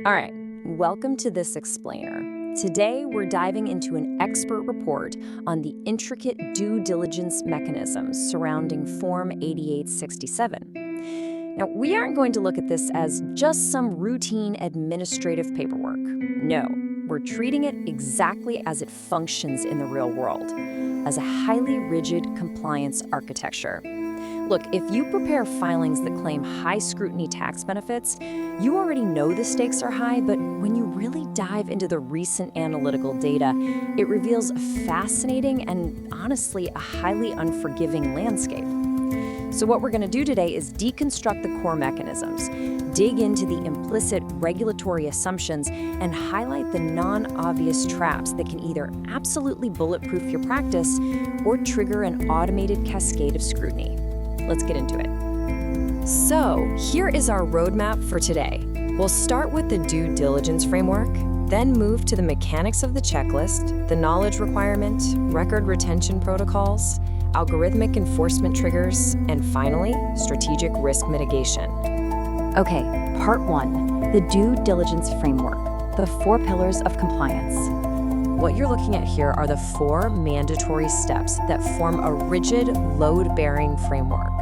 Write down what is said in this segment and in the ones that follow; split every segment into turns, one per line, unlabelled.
All right, welcome to this explainer. Today, we're diving into an expert report on the intricate due diligence mechanisms surrounding Form 8867. Now, we aren't going to look at this as just some routine administrative paperwork. No, we're treating it exactly as it functions in the real world, as a highly rigid compliance architecture. Look, if you prepare filings that claim high-scrutiny tax benefits, you already know the stakes are high, but when you really dive into the recent analytical data, it reveals a fascinating and, honestly, a highly unforgiving landscape. So what we're going to do today is deconstruct the core mechanisms, dig into the implicit regulatory assumptions, and highlight the non-obvious traps that can either absolutely bulletproof your practice or trigger an automated cascade of scrutiny. Let's get into it. So, here is our roadmap for today. We'll start with the due diligence framework, then move to the mechanics of the checklist, the knowledge requirement, record retention protocols, algorithmic enforcement triggers, and finally, strategic risk mitigation.
Okay, part 1, the due diligence framework, the 4 pillars of compliance.
What you're looking at here are the 4 mandatory steps that form a rigid, load-bearing framework.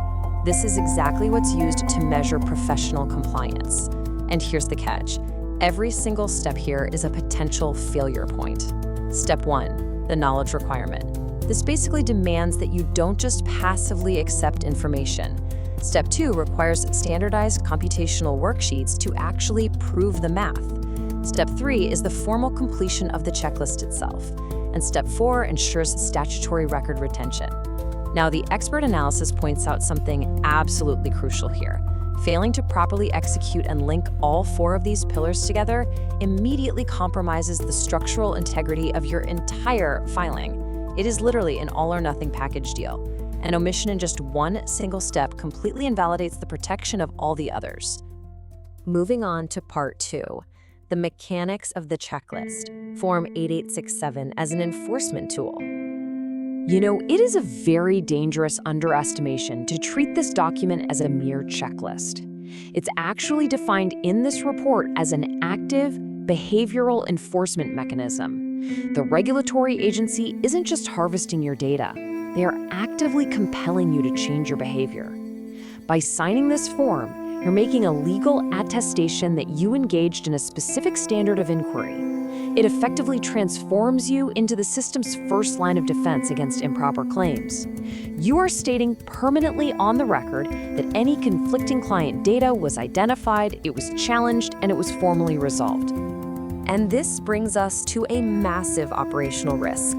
This is exactly what's used to measure professional compliance. And here's the catch. Every single step here is a potential failure point. Step 1, the knowledge requirement. This basically demands that you don't just passively accept information. Step 2 requires standardized computational worksheets to actually prove the math. Step 3 is the formal completion of the checklist itself. And Step 4 ensures statutory record retention. Now, the expert analysis points out something absolutely crucial here. Failing to properly execute and link all 4 of these pillars together immediately compromises the structural integrity of your entire filing. It is literally an all-or-nothing package deal. An omission in just one single step completely invalidates the protection of all the others. Moving on to part 2. The mechanics of the checklist, Form 8867 as an enforcement tool. You know, it is a very dangerous underestimation to treat this document as a mere checklist. It's actually defined in this report as an active behavioral enforcement mechanism. The regulatory agency isn't just harvesting your data, they are actively compelling you to change your behavior. By signing this form, you're making a legal attestation that you engaged in a specific standard of inquiry. It effectively transforms you into the system's first line of defense against improper claims. You are stating permanently on the record that any conflicting client data was identified, it was challenged, and it was formally resolved. And this brings us to a massive operational risk.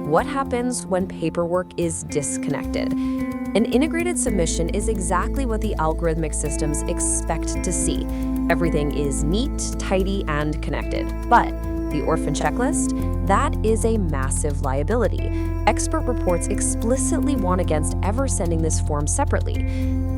What happens when paperwork is disconnected? An integrated submission is exactly what the algorithmic systems expect to see. Everything is neat, tidy, and connected. But the Orphan checklist, that is a massive liability. Expert reports explicitly warn against ever sending this form separately.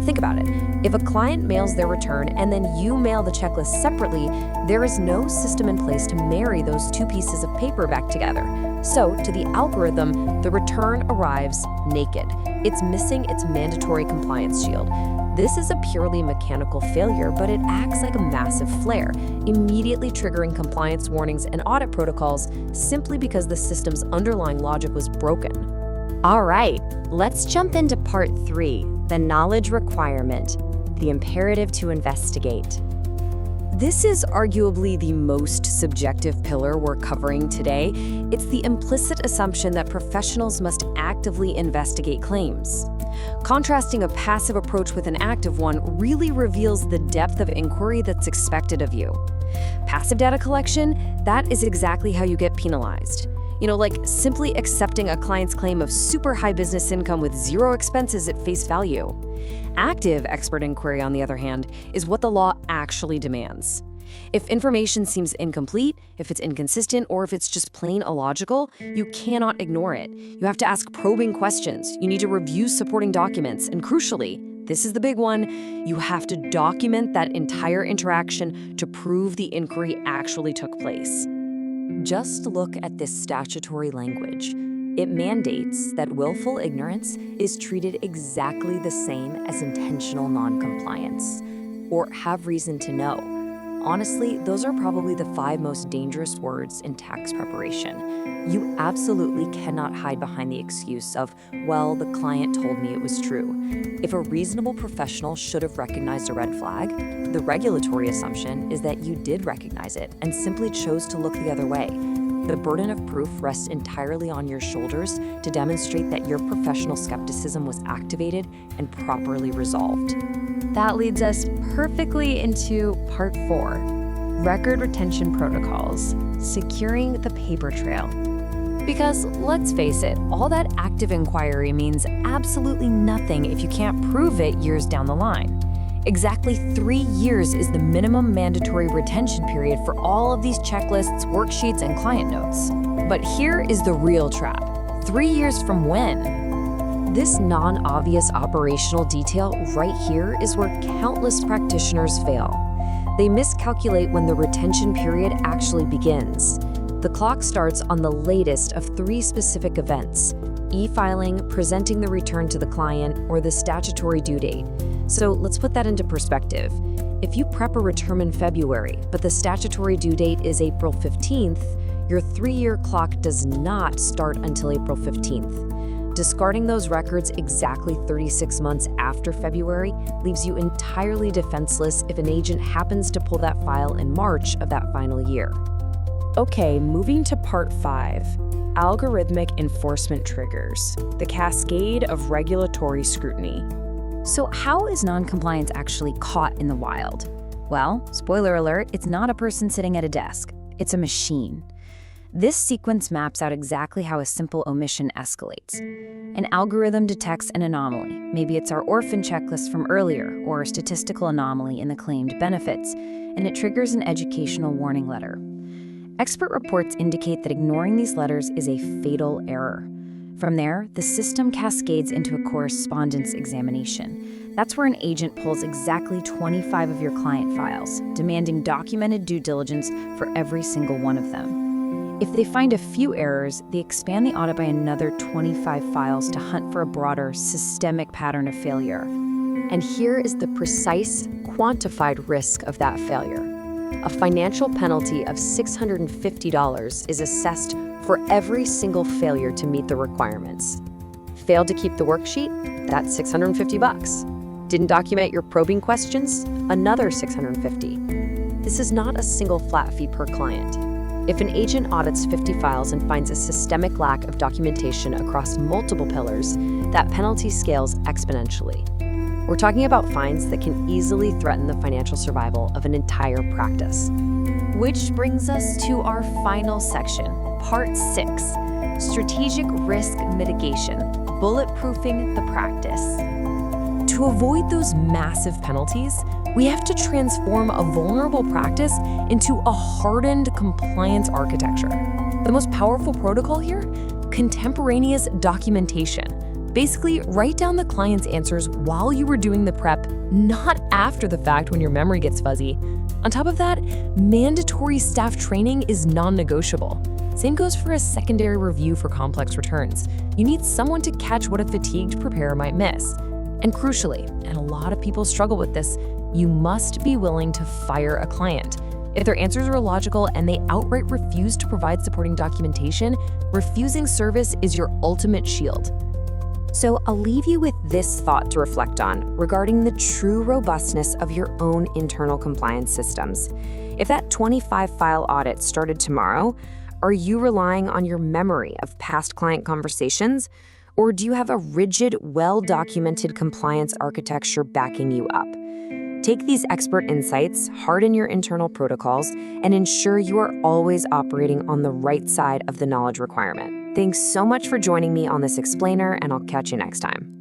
Think about it. If a client mails their return and then you mail the checklist separately, there is no system in place to marry those 2 pieces of paper back together. So, to the algorithm, the return arrives naked. It's missing its mandatory compliance shield. This is a purely mechanical failure, but it acts like a massive flare, immediately triggering compliance warnings and audit protocols simply because the system's underlying logic was broken.
All right, let's jump into part 3, the knowledge requirement, the imperative to investigate.
This is arguably the most subjective pillar we're covering today. It's the implicit assumption that professionals must actively investigate claims. Contrasting a passive approach with an active one really reveals the depth of inquiry that's expected of you. Passive data collection, that is exactly how you get penalized. You know, like simply accepting a client's claim of super high business income with 0 expenses at face value. Active expert inquiry, on the other hand, is what the law actually demands. If information seems incomplete, if it's inconsistent, or if it's just plain illogical, you cannot ignore it. You have to ask probing questions. You need to review supporting documents. And crucially, this is the big one, you have to document that entire interaction to prove the inquiry actually took place. Just look at this statutory language. It mandates that willful ignorance is treated exactly the same as intentional noncompliance, or have reason to know. Honestly, those are probably the 5 most dangerous words in tax preparation. You absolutely cannot hide behind the excuse of, well, the client told me it was true. If a reasonable professional should have recognized a red flag, the regulatory assumption is that you did recognize it and simply chose to look the other way. The burden of proof rests entirely on your shoulders to demonstrate that your professional skepticism was activated and properly resolved.
That leads us perfectly into part 4, record retention protocols, securing the paper trail. Because let's face it, all that active inquiry means absolutely nothing if you can't prove it years down the line. Exactly 3 years is the minimum mandatory retention period for all of these checklists, worksheets, and client notes. But here is the real trap. 3 years from when? This non-obvious operational detail right here is where countless practitioners fail. They miscalculate when the retention period actually begins. The clock starts on the latest of 3 specific events: e-filing, presenting the return to the client, or the statutory due date. So let's put that into perspective. If you prep a return in February, but the statutory due date is April 15th, your 3-year clock does not start until April 15th. Discarding those records exactly 36 months after February leaves you entirely defenseless if an agent happens to pull that file in March of that final year. Okay, moving to part 5, algorithmic enforcement triggers, the cascade of regulatory scrutiny. So how is noncompliance actually caught in the wild? Well, spoiler alert, it's not a person sitting at a desk, it's a machine. This sequence maps out exactly how a simple omission escalates. An algorithm detects an anomaly. Maybe it's our Orphan checklist from earlier, or a statistical anomaly in the claimed benefits, and it triggers an educational warning letter. Expert reports indicate that ignoring these letters is a fatal error. From there, the system cascades into a correspondence examination. That's where an agent pulls exactly 25 of your client files, demanding documented due diligence for every single one of them. If they find a few errors, they expand the audit by another 25 files to hunt for a broader, systemic pattern of failure. And here is the precise, quantified risk of that failure. A financial penalty of $650 is assessed for every single failure to meet the requirements. Failed to keep the worksheet? That's $650. Didn't document your probing questions? Another $650. This is not a single flat fee per client. If an agent audits 50 files and finds a systemic lack of documentation across multiple pillars, that penalty scales exponentially. We're talking about fines that can easily threaten the financial survival of an entire practice. Which brings us to our final section, Part 6, Strategic Risk Mitigation, Bulletproofing the Practice. To avoid those massive penalties, we have to transform a vulnerable practice into a hardened compliance architecture. The most powerful protocol here? Contemporaneous documentation. Basically, write down the client's answers while you were doing the prep, not after the fact when your memory gets fuzzy. On top of that, mandatory staff training is non-negotiable. Same goes for a secondary review for complex returns. You need someone to catch what a fatigued preparer might miss. And crucially, and a lot of people struggle with this, you must be willing to fire a client. If their answers are illogical and they outright refuse to provide supporting documentation, refusing service is your ultimate shield. So I'll leave you with this thought to reflect on regarding the true robustness of your own internal compliance systems. If that 25-file audit started tomorrow, are you relying on your memory of past client conversations? Or do you have a rigid, well-documented compliance architecture backing you up? Take these expert insights, harden your internal protocols, and ensure you are always operating on the right side of the knowledge requirement. Thanks so much for joining me on this explainer, and I'll catch you next time.